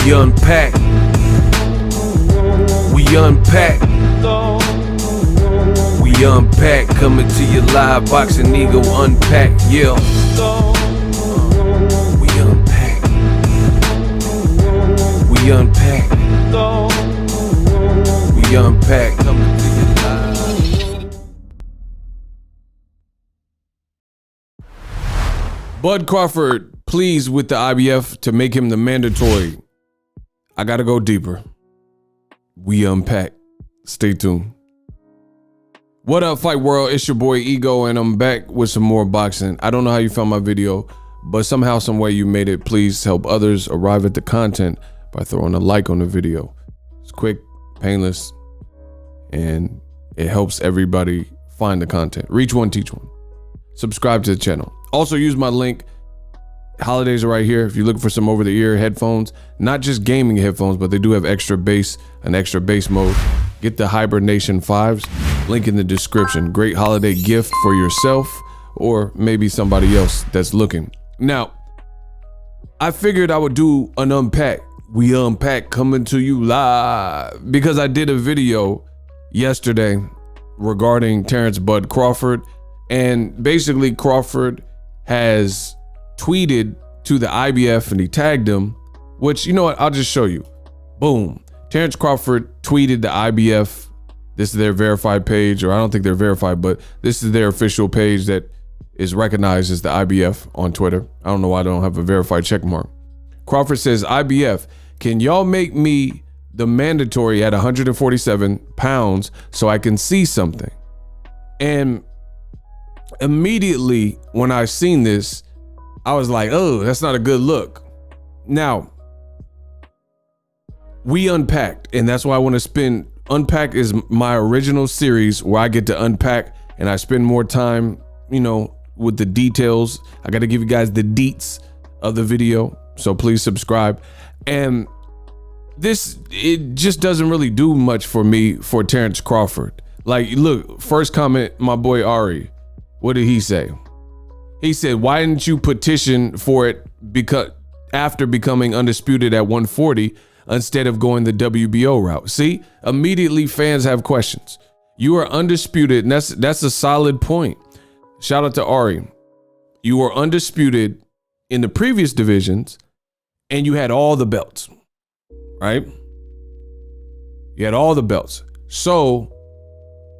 We unpack. We unpack. We unpack. Coming to you live. Boxing Ego unpack. Yeah. We unpack. We unpack. We unpack. Coming to you live. Bud Crawford pleads with the IBF to make him the mandatory. I gotta go deeper. We unpack. Stay tuned. What up, Fight World? It's your boy Ego, and I'm back with some more boxing. I don't know how you found my video, but somehow, some way you made it. Please help others arrive at the content by throwing a like on the video. It's quick, painless, and it helps everybody find the content. Reach one, teach one. Subscribe to the channel. Also use my link. Holidays are right here. If you're looking for some over-the-ear headphones, not just gaming headphones, but they do have extra bass, an extra bass mode. Get the Hibernation 5s. Link in the description. Great holiday gift for yourself or maybe somebody else that's looking. Now, I figured I would do an unpack. We unpack coming to you live because I did a video yesterday regarding Terence Bud Crawford, and basically Crawford has tweeted to the IBF and he tagged him, which, you know what, I'll just show you. Boom. Terence Crawford tweeted the IBF. This is their verified page, or I don't think they're verified, but this is their official page that is recognized as the IBF on Twitter. I don't know why I don't have a verified check mark. Crawford says, IBF, can y'all make me the mandatory at 147 pounds so I can see something? And immediately when I seen this, I was like, oh, that's not a good look. Now, we unpacked, and that's why I want to spend. Unpack is my original series where I get to unpack and I spend more time, you know, with the details. I got to give you guys the deets of the video, so please subscribe. And this, it just doesn't really do much for me for Terence Crawford. Like, look, first comment, my boy Ari, what did he say? He said, why didn't you petition for it because after becoming undisputed at 140 instead of going the WBO route? See, immediately fans have questions. You are undisputed, and that's a solid point. Shout out to Ari. You were undisputed in the previous divisions and you had all the belts, right? You had all the belts. So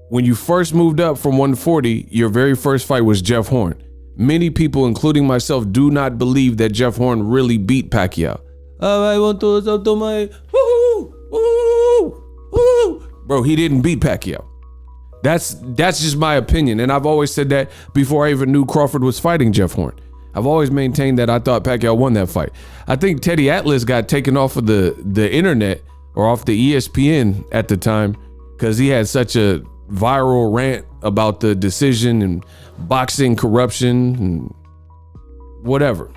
when you first moved up from 140, your very first fight was Jeff Horn. Many people, including myself, do not believe that Jeff Horn really beat Pacquiao. I want to up to my bro, he didn't beat Pacquiao. That's just my opinion, and I've always said that before I even knew Crawford was fighting Jeff Horn. I've always maintained that I thought Pacquiao won that fight. I think Teddy Atlas got taken off of the internet or off the ESPN at the time because he had such a viral rant about the decision and boxing corruption and whatever.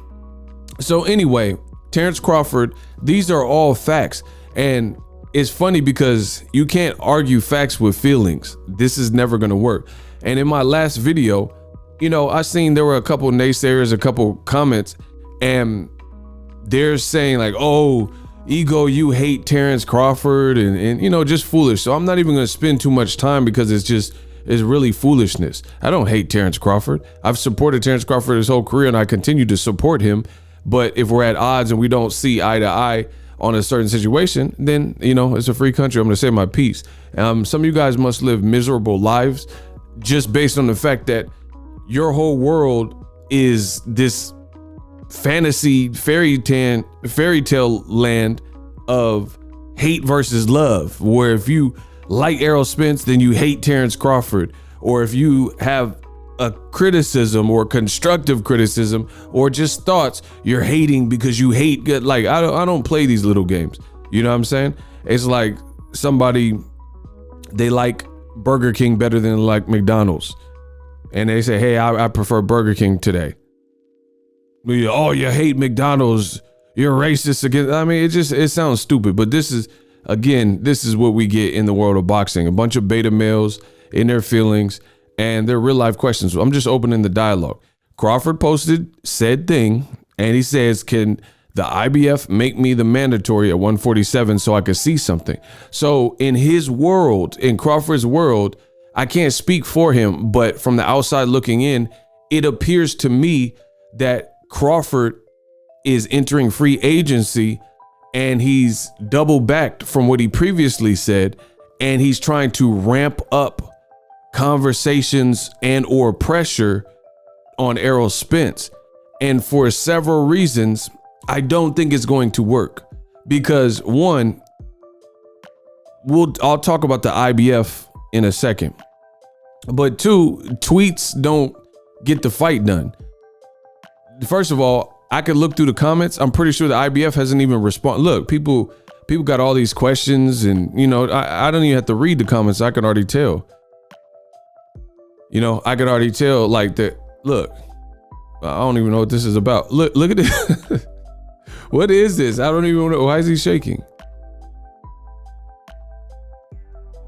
So anyway, Terence Crawford, these are all facts. And it's funny because you can't argue facts with feelings. This is never going to work. And in my last video, you know, I seen there were a couple naysayers, a couple comments, and they're saying like, oh, Ego, you hate Terence Crawford and you know, just foolish. So I'm not even going to spend too much time because it's really foolishness. I don't hate Terence Crawford. I've supported Terence Crawford his whole career and I continue to support him. But if we're at odds and we don't see eye to eye on a certain situation, then, you know, it's a free country. I'm going to say my piece. Some of you guys must live miserable lives just based on the fact that your whole world is this fantasy fairy tale land of hate versus love, where if you like Errol Spence, then you hate Terence Crawford, or if you have a criticism or constructive criticism or just thoughts, you're hating because you hate good. Like, I don't play these little games. You know what I'm saying? It's like somebody, they like Burger King better than like McDonald's, and they say, hey, I prefer Burger King today. Oh, you hate McDonald's, you're racist against. I mean, it sounds stupid, but this is what we get in the world of boxing. A bunch of beta males in their feelings and their real life questions. I'm just opening the dialogue. Crawford posted said thing, and he says, can the IBF make me the mandatory at 147 so I could see something. So in his world, in Crawford's world, I can't speak for him, but from the outside looking in, it appears to me that Crawford is entering free agency and he's double backed from what he previously said, and he's trying to ramp up conversations and or pressure on Errol Spence. And for several reasons, I don't think it's going to work, because one, I'll talk about the IBF in a second, but two, tweets don't get the fight done. First of all, I could look through the comments. I'm pretty sure the IBF hasn't even responded. Look, people got all these questions, and I don't even have to read the comments. I can already tell. I could already tell, like, that. Look, I don't even know what this is about. Look at this. What is this? I don't even know. Why is he shaking?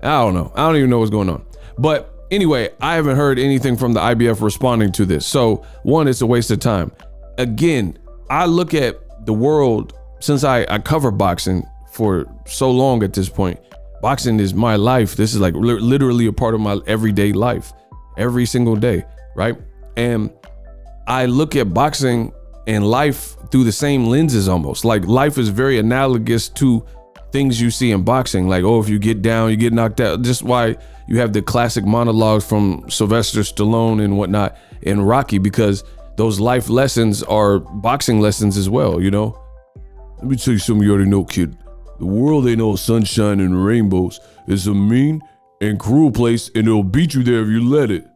I don't know. I don't even know what's going on. But anyway, I haven't heard anything from the IBF responding to this. So one, it's a waste of time. Again, I look at the world, since I cover boxing for so long at this point. Boxing is my life. This is like literally a part of my everyday life, every single day, right? And I look at boxing and life through the same lenses almost. Like, life is very analogous to things you see in boxing. Like, oh, if you get down, you get knocked out. Just why you have the classic monologues from Sylvester Stallone and whatnot in Rocky, because those life lessons are boxing lessons as well, Let me tell you something you already know, kid. The world ain't all sunshine and rainbows. It's a mean and cruel place, and it'll beat you there if you let it.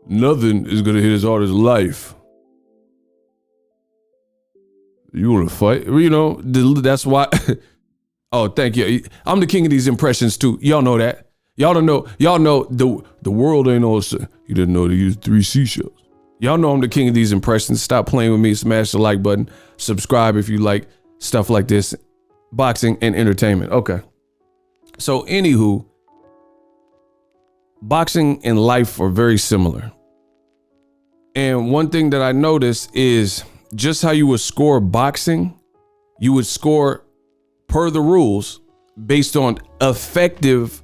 Nothing is gonna hit as hard as life. You wanna fight? That's why. Oh, thank you. I'm the king of these impressions too. Y'all know that. Y'all don't know. Y'all know the world ain't all. You didn't know to use 3 seashells. Y'all know I'm the king of these impressions. Stop playing with me. Smash the like button. Subscribe if you like stuff like this, boxing and entertainment. Okay. So anywho, boxing and life are very similar. And one thing that I noticed is just how you would score boxing, you would score per the rules based on effective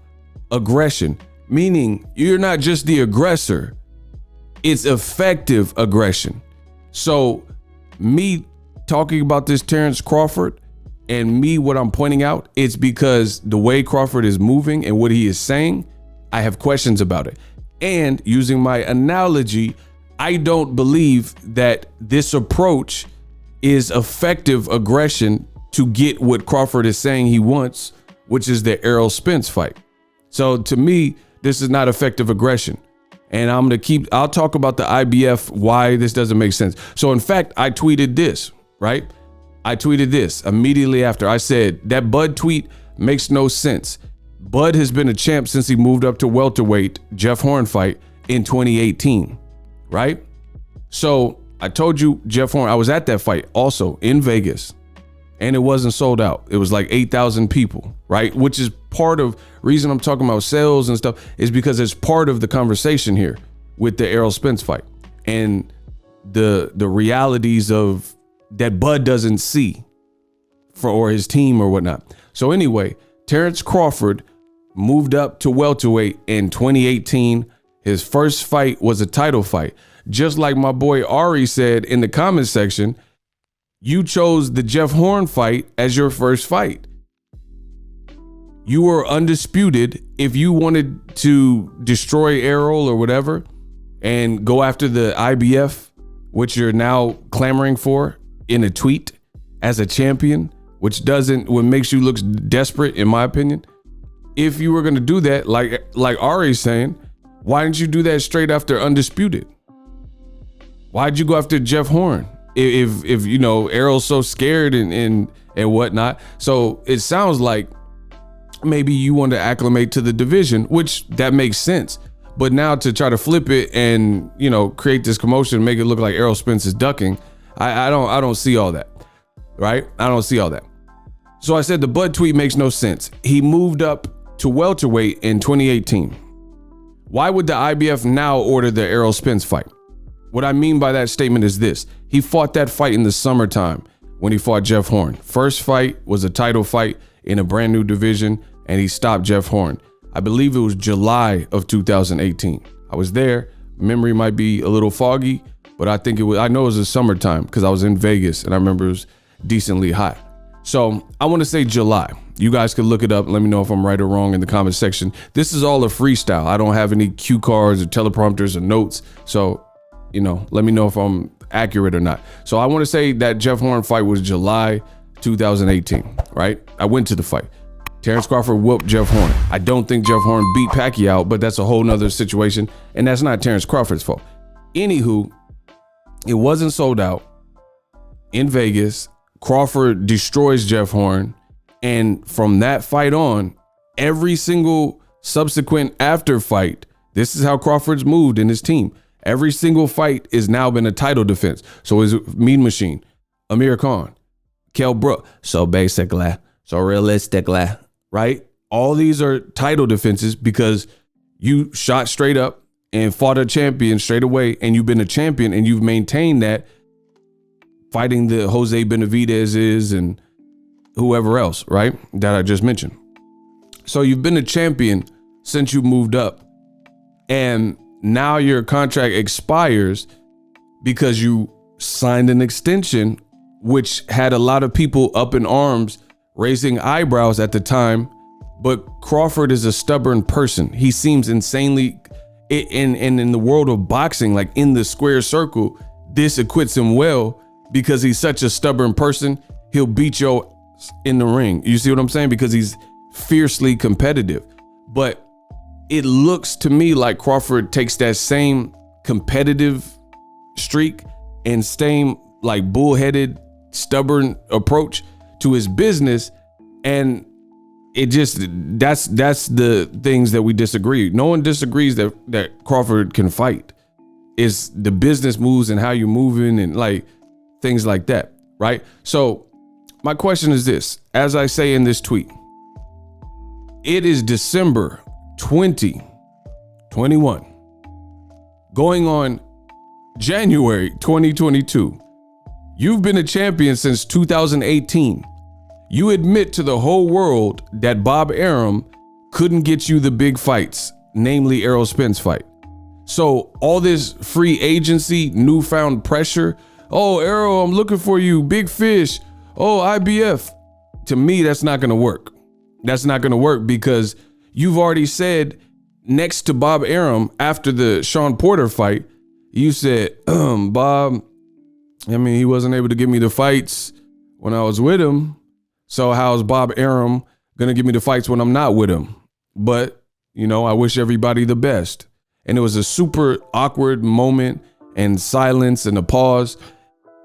aggression, meaning you're not just the aggressor, it's effective aggression. So me talking about this Terence Crawford and what I'm pointing out, it's because the way Crawford is moving and what he is saying, I have questions about it. And using my analogy, I don't believe that this approach is effective aggression to get what Crawford is saying he wants, which is the Errol Spence fight. So to me, this is not effective aggression. And I'll talk about the IBF, why this doesn't make sense. So in fact, I tweeted this, right? I tweeted this immediately after. I said that Bud tweet makes no sense. Bud has been a champ since he moved up to welterweight Jeff Horn fight in 2018, right? So I told you Jeff Horn, I was at that fight also in Vegas, and it wasn't sold out. It was like 8,000 people, right? Which is part of reason I'm talking about sales and stuff, is because it's part of the conversation here with the Errol Spence fight and the realities of that Bud doesn't see or his team or whatnot. So anyway, Terence Crawford moved up to welterweight in 2018. His first fight was a title fight. Just like my boy Ari said in the comment section, you chose the Jeff Horn fight as your first fight. You were undisputed. If you wanted to destroy Errol or whatever and go after the IBF, which you're now clamoring for in a tweet as a champion, which what makes you look desperate, in my opinion. If you were going to do that, like Ari's saying, why didn't you do that straight after undisputed? Why'd you go after Jeff Horn? If Errol's so scared and whatnot. So it sounds like maybe you want to acclimate to the division, which that makes sense. But now to try to flip it and, create this commotion, make it look like Errol Spence is ducking, I don't see all that, right? I don't see all that. So I said the Bud tweet makes no sense. He moved up to welterweight in 2018. Why would the IBF now order the Errol Spence fight? What I mean by that statement is this: he fought that fight in the summertime when he fought Jeff Horn. First fight was a title fight in a brand new division, and he stopped Jeff Horn. I believe it was July of 2018. I was there. Memory might be a little foggy, but I think it was, I know it was the summertime because I was in Vegas and I remember it was decently hot. So I want to say July. You guys can look it up. Let me know if I'm right or wrong in the comment section. This is all a freestyle. I don't have any cue cards or teleprompters or notes. So, let me know if I'm accurate or not. So I want to say that Jeff Horn fight was July 2018, right? I went to the fight. Terence Crawford whooped Jeff Horn. I don't think Jeff Horn beat Pacquiao, but that's a whole nother situation. And that's not Terence Crawford's fault. Anywho, it wasn't sold out in Vegas. Crawford destroys Jeff Horn. And from that fight on, every single subsequent after fight, this is how Crawford's moved in his team. Every single fight is now been a title defense. So is Mean Machine, Amir Khan, Kell Brook. So basically, so realistically, right? All these are title defenses because you shot straight up and fought a champion straight away, and you've been a champion and you've maintained that, fighting the Jose Benavidez's and whoever else, right? That I just mentioned. So you've been a champion since you moved up, and now your contract expires because you signed an extension, which had a lot of people up in arms, raising eyebrows at the time. But Crawford is a stubborn person. He seems insanely, in the world of boxing, like in the square circle, this acquits him well because he's such a stubborn person. He'll beat you in the ring. You see what I'm saying? Because he's fiercely competitive. But it looks to me like Crawford takes that same competitive streak and same like bullheaded, stubborn approach to his business. And it just, that's the things that we disagree. No one disagrees that Crawford can fight. It's the business moves and how you're moving and like things like that, right? So my question is this, as I say in this tweet, it is December 2021, going on January 2022. You've been a champion since 2018. You admit to the whole world that Bob Arum couldn't get you the big fights, namely Errol Spence fight. So all this free agency, newfound pressure. Oh, Errol, I'm looking for you, big fish. Oh, IBF. To me, that's not gonna work. That's not gonna work because you've already said next to Bob Arum after the Sean Porter fight, you said, Bob, he wasn't able to give me the fights when I was with him. So how's Bob Arum gonna give me the fights when I'm not with him? But, I wish everybody the best. And it was a super awkward moment and silence and a pause.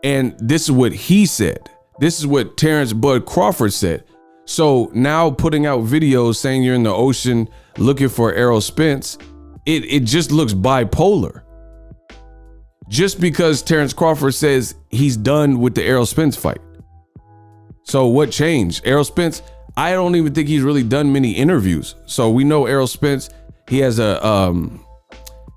And this is what he said. This is what Terence Bud Crawford said. So now putting out videos saying you're in the ocean looking for Errol Spence, it just looks bipolar. Just because Terence Crawford says he's done with the Errol Spence fight. So what changed? Errol Spence, I don't even think he's really done many interviews. So we know Errol Spence, he has a,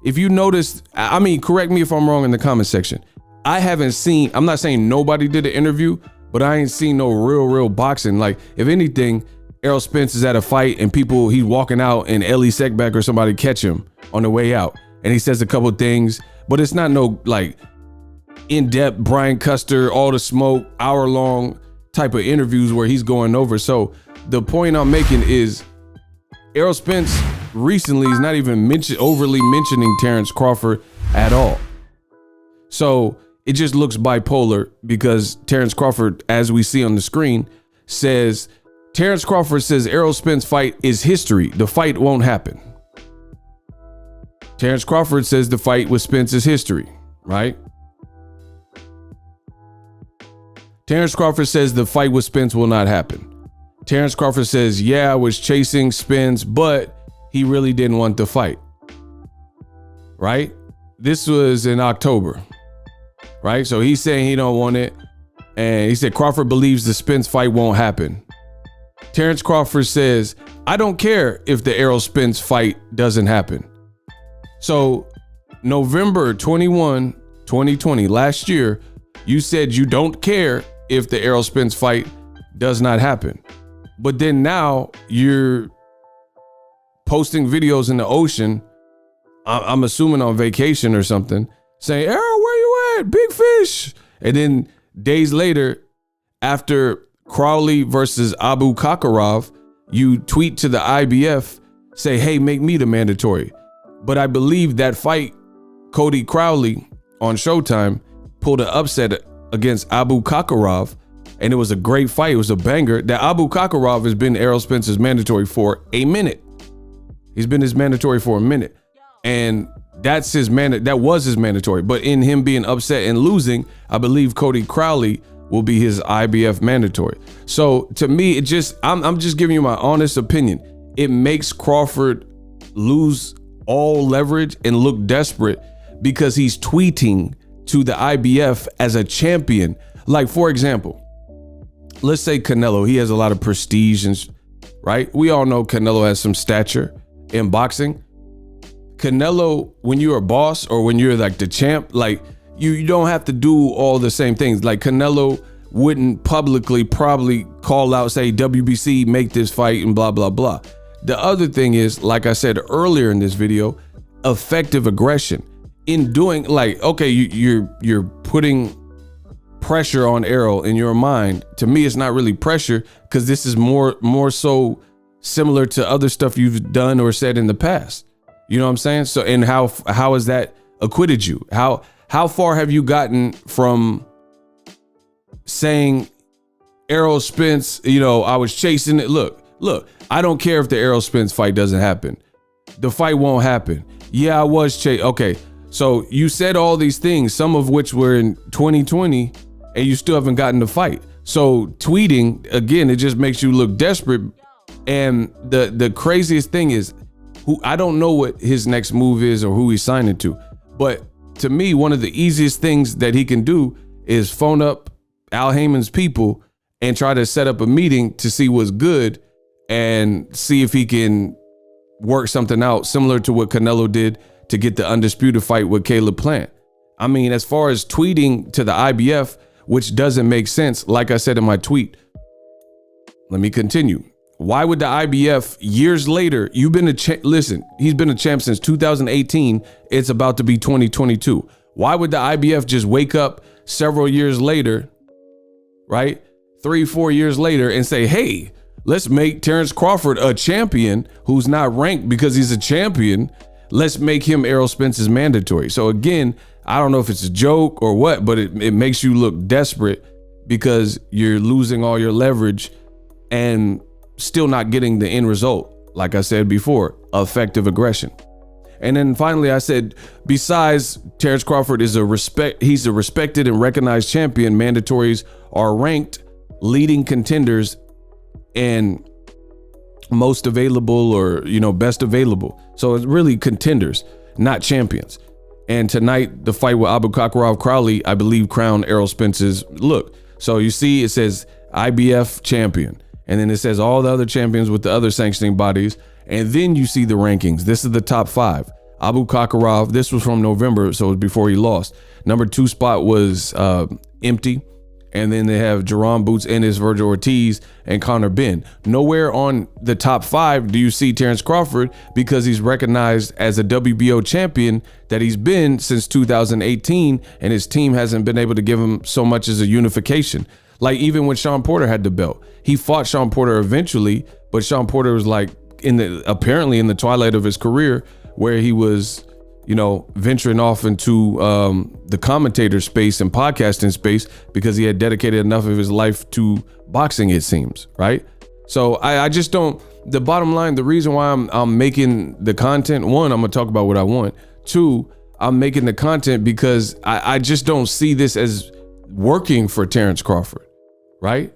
if you notice, correct me if I'm wrong in the comment section. I'm not saying nobody did an interview, but I ain't seen no real boxing. Like, if anything, Errol Spence is at a fight and he's walking out and Ellie Seckback or somebody catch him on the way out. And he says a couple things, but it's not no like in-depth Brian Custer, all the smoke, hour-long type of interviews where he's going over. So the point I'm making is Errol Spence recently is not even overly mentioning Terence Crawford at all. So it just looks bipolar because Terence Crawford, as we see on the screen, Terence Crawford says Errol Spence fight is history. The fight won't happen. Terence Crawford says the fight with Spence is history, right? Terence Crawford says the fight with Spence will not happen. Terence Crawford says, yeah, I was chasing Spence, but he really didn't want the fight, right? This was in October, right? So he's saying he don't want it. And he said Crawford believes the Spence fight won't happen. Terence Crawford says, I don't care if the Errol Spence fight doesn't happen. So November 21, 2020, last year, you said you don't care if the Errol Spence fight does not happen. But then now you're posting videos in the ocean, I'm assuming on vacation or something, saying, Errol, where you at? Big fish. And then days later, after Crowley versus Abu Kakarov, you tweet to the IBF, say, hey, make me the mandatory. But I believe that fight, Cody Crowley on Showtime pulled an upset against Abu Kakarov, and it was a great fight. It was a banger. That Abu Kakarov has been Errol Spence's mandatory for a minute. He's been his mandatory for a minute. And that was his mandatory. But in him being upset and losing, I believe Cody Crowley will be his IBF mandatory. So to me, I'm just giving you my honest opinion. It makes Crawford lose all leverage and look desperate because he's tweeting to the IBF as a champion. Like, for example, let's say Canelo, he has a lot of prestige, and right? We all know Canelo has some stature in boxing. Canelo, when you're a boss or when you're like the champ, like you don't have to do all the same things. Like Canelo wouldn't publicly probably call out, say, WBC, make this fight and blah, blah, blah. The other thing is, like I said earlier in this video, effective aggression. In doing, like, okay, you're putting pressure on Errol in your mind. To me, it's not really pressure, because this is more so similar to other stuff you've done or said in the past. You know what I'm saying? So, and how has that acquitted you? How far have you gotten from saying Errol Spence, I was chasing it. Look, I don't care if the Errol Spence fight doesn't happen. The fight won't happen. Yeah, I was chasing. Okay, so you said all these things, some of which were in 2020, and you still haven't gotten the fight. So tweeting, again, it just makes you look desperate. And the craziest thing is, I don't know what his next move is or who he's signing to. But to me, one of the easiest things that he can do is phone up Al Heyman's people and try to set up a meeting to see what's good and see if he can work something out similar to what Canelo did to get the undisputed fight with Caleb Plant. I mean, as far as tweeting to the IBF, which doesn't make sense, like I said in my tweet, let me continue. Why would the IBF years later, he's been a champ since 2018. It's about to be 2022. Why would the IBF just wake up several years later, right? 3-4 years later, and say, hey, let's make Terence Crawford a champion who's not ranked because he's a champion. Let's make him Errol Spence's mandatory. So again, I don't know if it's a joke or what, but it makes you look desperate because you're losing all your leverage and still not getting the end result. Like I said before, effective aggression. And then finally, I said, besides Terence Crawford he's a respected and recognized champion, mandatories are ranked leading contenders and most available or, best available. So it's really contenders, not champions. And tonight, the fight with Abu Kakarov Crowley, I believe, crowned Errol Spence's look. So you see, it says IBF champion. And then it says all the other champions with the other sanctioning bodies. And then you see the rankings. This is the top 5. Abu Kakarov, this was from November, so it was before he lost. Number 2 spot was empty. And then they have Jerome Boots Ennis, Virgil Ortiz, and Conor Benn. Nowhere on the top 5 do you see Terence Crawford, because he's recognized as a WBO champion that he's been since 2018, and his team hasn't been able to give him so much as a unification. Like even when Sean Porter had the belt, he fought Sean Porter eventually, but Sean Porter was like apparently in the twilight of his career, where he was, venturing off into the commentator space and podcasting space because he had dedicated enough of his life to boxing, it seems, right? So I just don't. The bottom line, the reason why I'm making the content, 1, I'm gonna talk about what I want. 2, I'm making the content because I just don't see this as working for Terence Crawford. Right?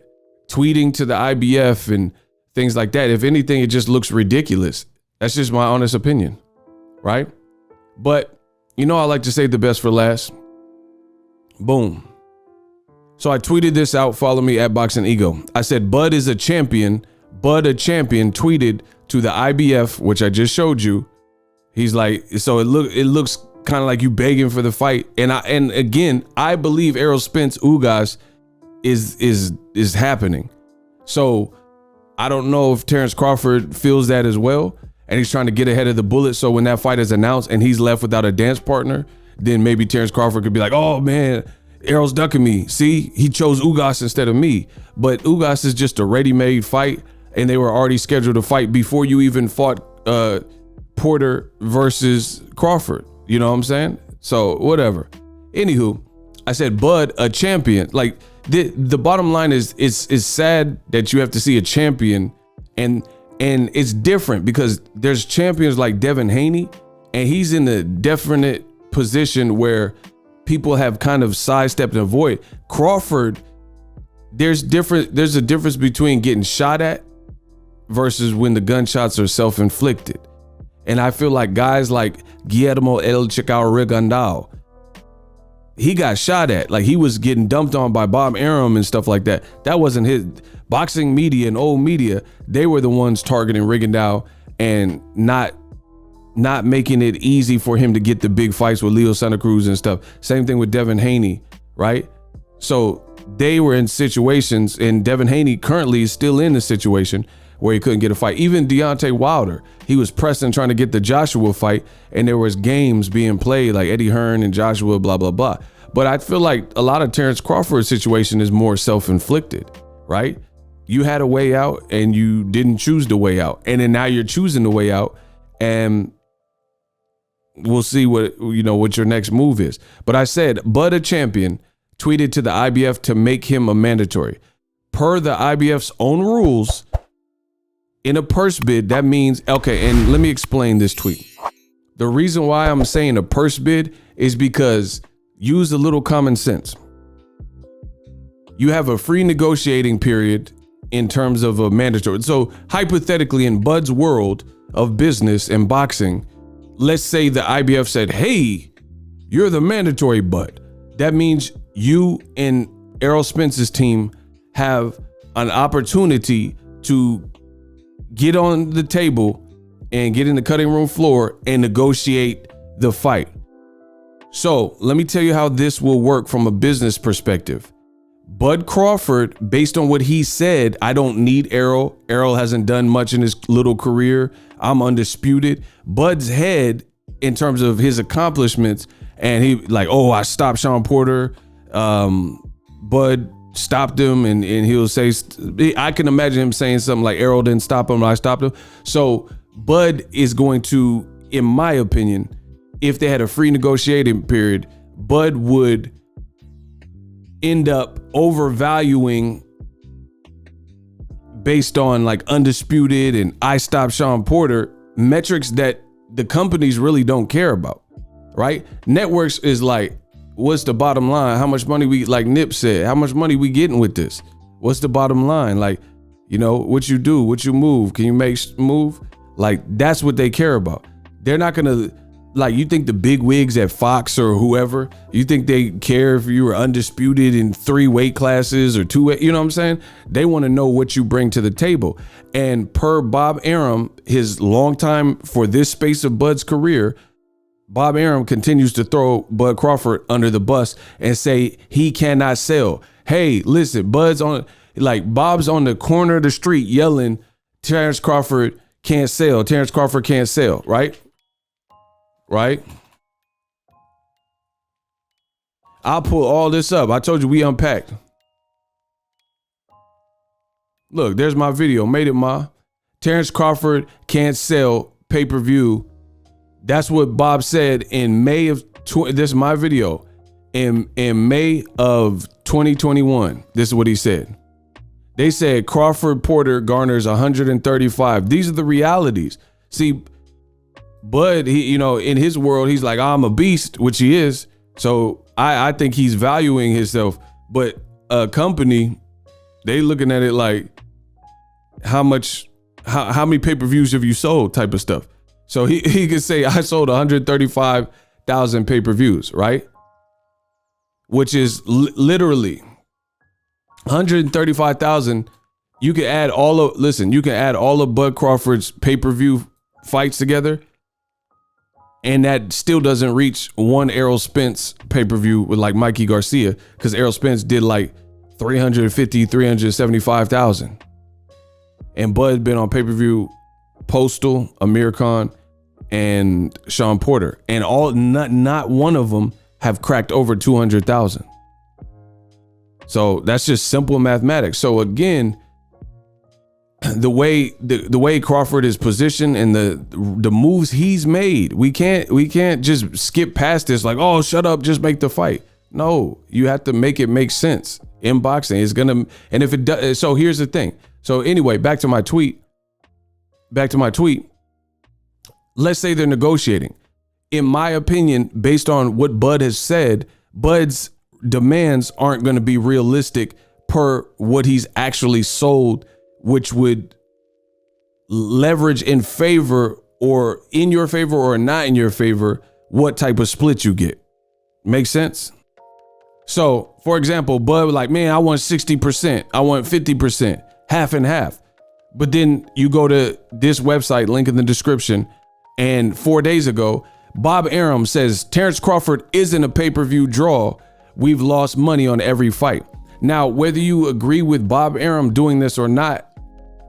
Tweeting to the IBF and things like that. If anything, it just looks ridiculous. That's just my honest opinion. Right? But, I like to save the best for last. Boom. So I tweeted this out. Follow me at BOXINGEGO. I said, Bud is a champion. Bud, a champion, tweeted to the IBF, which I just showed you. He's like, so it looks kind of like you begging for the fight. And again, I believe Errol Spence Ugas is happening. So I don't know if Terence Crawford feels that as well, and he's trying to get ahead of the bullet. So when that fight is announced and he's left without a dance partner, then maybe Terence Crawford could be like, oh man, Errol's ducking me. See, he chose Ugas instead of me. But Ugas is just a ready-made fight, and they were already scheduled to fight before you even fought Porter versus Crawford. You know what I'm saying? So whatever. Anywho, I said Bud, a champion. Like the bottom line is it's sad that you have to see a champion, and it's different because there's champions like Devin Haney, and he's in a definite position where people have kind of sidestepped and avoid. Crawford, there's a difference between getting shot at versus when the gunshots are self-inflicted. And I feel like guys like Guillermo El Chicao Rigandao, he got shot at. Like, he was getting dumped on by Bob Arum and stuff like that. That wasn't his. Boxing media and old media, they were the ones targeting Rigandao and not making it easy for him to get the big fights with Leo Santa Cruz and stuff. Same thing with Devin Haney, right? So they were in situations, and Devin Haney currently is still in the situation where he couldn't get a fight. Even Deontay Wilder, he was pressing trying to get the Joshua fight, and there was games being played like Eddie Hearn and Joshua, blah, blah, blah. But I feel like a lot of Terence Crawford's situation is more self-inflicted, right? You had a way out and you didn't choose the way out. And then now you're choosing the way out, and we'll see what your next move is. But I said, Bud a champion tweeted to the IBF to make him a mandatory. Per the IBF's own rules, in a purse bid, that means, okay, and let me explain this tweet. The reason why I'm saying a purse bid is because use a little common sense. You have a free negotiating period in terms of a mandatory. So hypothetically, in Bud's world of business and boxing, let's say the IBF said, hey, you're the mandatory Bud. That means you and Errol Spence's team have an opportunity to get on the table and get in the cutting room floor and negotiate the fight. So let me tell you how this will work from a business perspective. Bud Crawford, based on what he said, I don't need Errol. Errol hasn't done much in his little career. I'm undisputed. Bud's head, in terms of his accomplishments, and he like, oh, I stopped Sean Porter. Bud stopped him, and he'll say, I can imagine him saying something like, Errol didn't stop him, I stopped him. So Bud is going to, in my opinion, if they had a free negotiating period, Bud would end up overvaluing based on like undisputed and I stopped Sean Porter metrics that the companies really don't care about, right? Networks is like, what's the bottom line? How much money we, like Nip said, how much money we getting with this? What's the bottom line? Like, what you do, what you move, can you make move? Like, that's what they care about. They're not gonna, like, you think the big wigs at Fox or whoever, you think they care if you were undisputed in 3 weight classes or 2, you know what I'm saying? They want to know what you bring to the table. And per Bob Arum, his long time for this space of Bud's career, Bob Arum continues to throw Bud Crawford under the bus and say he cannot sell. Hey, listen, Bob's on the corner of the street yelling, Terence Crawford can't sell. Terence Crawford can't sell, right? Right? I'll pull all this up. I told you we unpacked. Look, there's my video. Made it, ma. Terence Crawford can't sell pay-per-view. That's what Bob said in May of this is my video. In May of 2021. This is what he said. They said Crawford Porter garners 135. These are the realities. See, Bud, he, in his world, he's like, I'm a beast, which he is. So I think he's valuing himself. But a company, they looking at it like, how many pay-per-views have you sold type of stuff. So he could say, I sold 135,000 pay-per-views, right? Which is literally 135,000. You can add you can add all of Bud Crawford's pay-per-view fights together, and that still doesn't reach one Errol Spence pay-per-view with like Mikey Garcia, because Errol Spence did like $350,000, $375,000. And Bud been on pay-per-view Postal, Amir Khan, and Sean Porter. And not one of them have cracked over 200,000. So that's just simple mathematics. So again, the way Crawford is positioned and the moves he's made, we can't just skip past this like, oh, shut up, just make the fight. No, you have to make it make sense. In boxing, it's gonna, and if it does, so here's the thing. So anyway, back to my tweet. Let's say they're negotiating. In my opinion, based on what Bud has said, Bud's demands aren't going to be realistic per what he's actually sold, which would leverage in favor or in your favor or not in your favor what type of split you get. Make sense? So, for example, Bud was like, man, I want 60%. I want 50%, half and half. But then you go to this website, link in the description, and 4 days ago, Bob Arum says Terence Crawford isn't a pay-per-view draw. We've lost money on every fight. Now, whether you agree with Bob Arum doing this or not,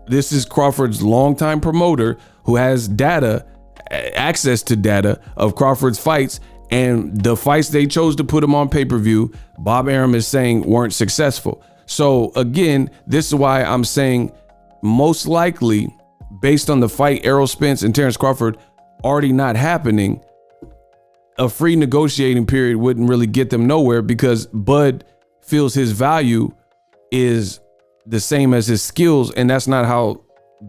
this is Crawford's longtime promoter who has data, access to data of Crawford's fights, and the fights they chose to put him on pay-per-view, Bob Arum is saying weren't successful. So again, this is why I'm saying most likely, based on the fight Errol Spence and Terence Crawford already not happening, a free negotiating period wouldn't really get them nowhere because Bud feels his value is the same as his skills, and that's not how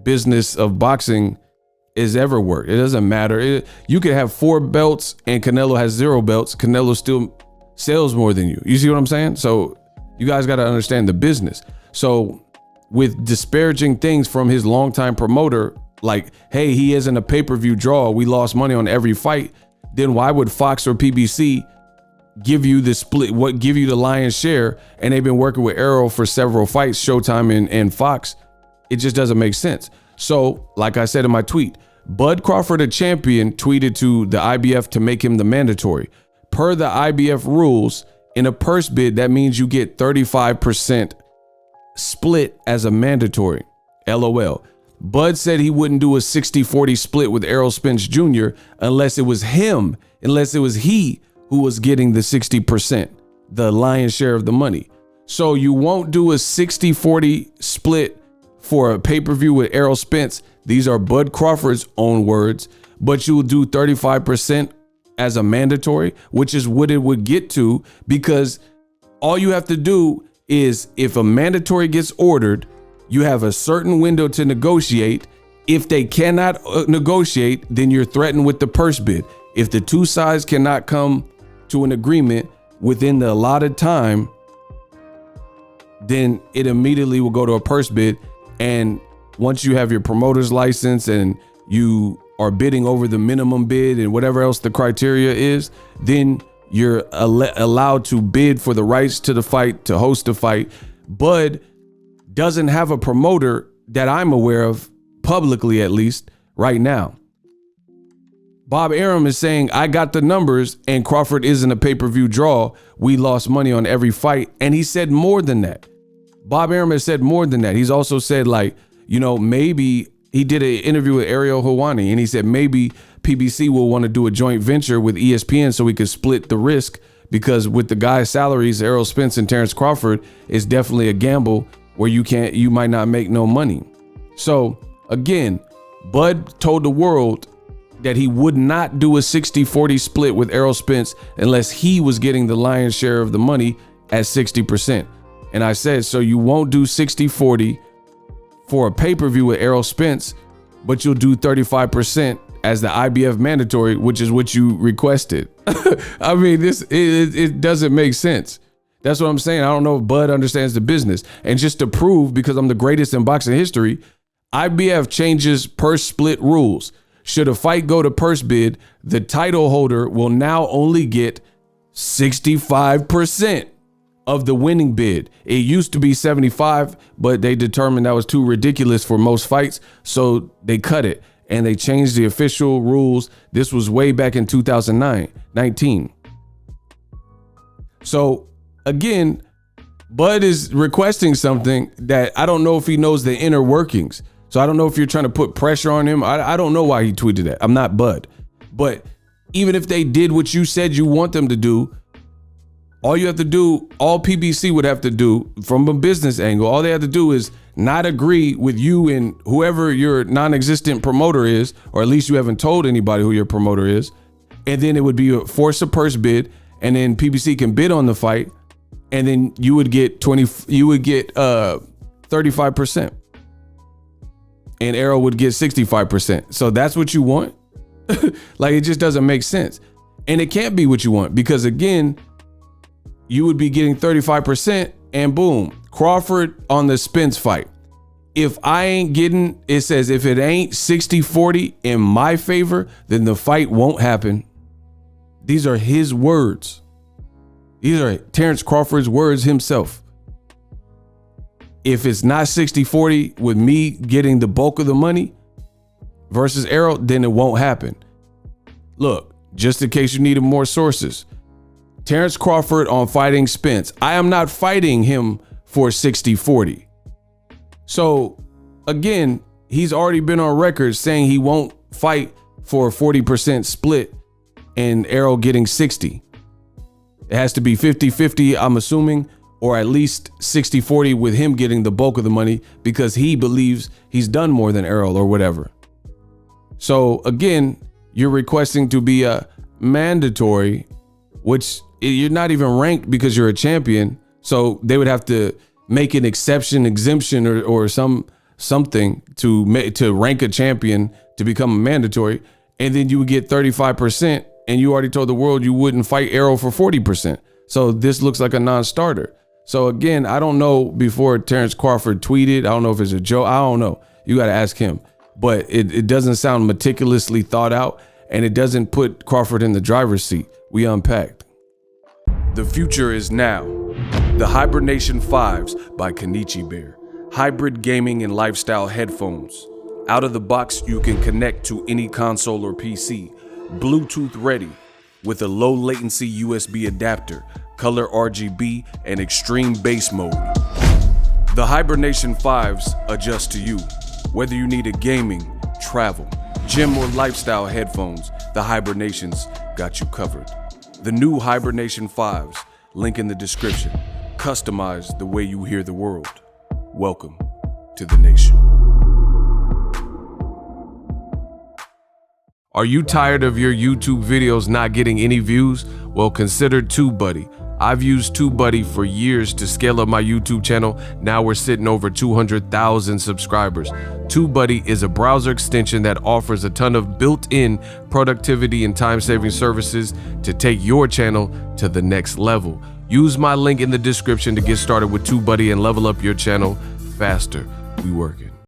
business of boxing is ever worked. It doesn't matter. You could have 4 belts and Canelo has 0 belts. Canelo still sells more than you. You see what I'm saying? So you guys got to understand the business. So with disparaging things from his longtime promoter, like, hey, he isn't a pay-per-view draw, we lost money on every fight, then why would Fox or PBC give you the split, give you the lion's share? And they've been working with Errol for several fights, Showtime and Fox. It just doesn't make sense. So like I said in my tweet, Bud Crawford, a champion, tweeted to the IBF to make him the mandatory. Per the IBF rules, in a purse bid, that means you get 35% split as a mandatory. LOL. Bud said he wouldn't do a 60-40 split with Errol Spence Jr. unless it was he who was getting the 60%, the lion's share of the money. So you won't do a 60-40 split for a pay-per-view with Errol Spence. These are Bud Crawford's own words, but you will do 35% as a mandatory, which is what it would get to, because all you have to do is, if a mandatory gets ordered, you have a certain window to negotiate. If they cannot negotiate, then you're threatened with the purse bid. If the two sides cannot come to an agreement within the allotted time, then it immediately will go to a purse bid. And once you have your promoter's license and you are bidding over the minimum bid and whatever else the criteria is, then you're allowed to bid for the rights to the fight, to host the fight. Bud doesn't have a promoter that I'm aware of, publicly at least, right now. Bob Arum is saying, I got the numbers and Crawford isn't a pay-per-view draw. We lost money on every fight. And he said more than that. Bob Arum has said more than that. He's also said, like, you know, maybe he did an interview with Ariel Helwani and he said maybe PBC will want to do a joint venture with ESPN so we could split the risk, because with the guys' salaries, Errol Spence and Terence Crawford, is definitely a gamble where you might not make no money. So again, Bud told the world that he would not do a 60-40 split with Errol Spence unless he was getting the lion's share of the money at 60%. And I said, so you won't do 60-40 for a pay-per-view with Errol Spence, but you'll do 35% as the IBF mandatory, which is what you requested. I mean, it doesn't make sense. That's what I'm saying. I don't know if Bud understands the business. And just to prove, because I'm the greatest in boxing history, IBF changes purse split rules. Should a fight go to purse bid, the title holder will now only get 65% of the winning bid. It used to be 75, but they determined that was too ridiculous for most fights, so they cut it and they changed the official rules. This was way back in 2019. So again, Bud is requesting something that I don't know if he knows the inner workings. So I don't know if you're trying to put pressure on him. I don't know why he tweeted that. I'm not Bud. But even if they did what you said you want them to do, all you have to do, all PBC would have to do from a business angle, all they have to do is not agree with you and whoever your non-existent promoter is, or at least you haven't told anybody who your promoter is. And then it would be a force a purse bid, and then PBC can bid on the fight, and then you would get 35%. And Errol would get 65%. So that's what you want? Like, it just doesn't make sense. And it can't be what you want, because again, you would be getting 35% and boom, Crawford on the Spence fight. If I ain't getting, it says if it ain't 60-40 in my favor, then the fight won't happen. These are his words. These are Terence Crawford's words himself. If it's not 60-40 with me getting the bulk of the money versus Errol, then it won't happen. Look, just in case you needed more sources, Terence Crawford on fighting Spence. I am not fighting him for 60-40. So again, he's already been on record saying he won't fight for a 40% split and Errol getting 60. It has to be 50-50, I'm assuming, or at least 60-40 with him getting the bulk of the money because he believes he's done more than Errol or whatever. So again, you're requesting to be a mandatory, which you're not even ranked because you're a champion. So they would have to make an exemption or something to rank a champion to become a mandatory. And then you would get 35%, and you already told the world you wouldn't fight Errol for 40%. So this looks like a non-starter. So again, I don't know before Terence Crawford tweeted. I don't know if it's a joke. I don't know. You got to ask him. But it doesn't sound meticulously thought out, and it doesn't put Crawford in the driver's seat. We unpacked. The future is now. The Hibernation 5s by Kenichi Bear. Hybrid gaming and lifestyle headphones. Out of the box, you can connect to any console or PC. Bluetooth ready with a low latency USB adapter, color RGB, and extreme bass mode. The Hibernation 5s adjust to you. Whether you need a gaming, travel, gym, or lifestyle headphones, the Hibernations got you covered. The new Hibernation 5s, link in the description. Customize the way you hear the world. Welcome to the nation. Are you tired of your YouTube videos not getting any views? Well, consider TubeBuddy. I've used TubeBuddy for years to scale up my YouTube channel. Now we're sitting over 200,000 subscribers. TubeBuddy is a browser extension that offers a ton of built-in productivity and time-saving services to take your channel to the next level. Use my link in the description to get started with TubeBuddy and level up your channel faster. We working.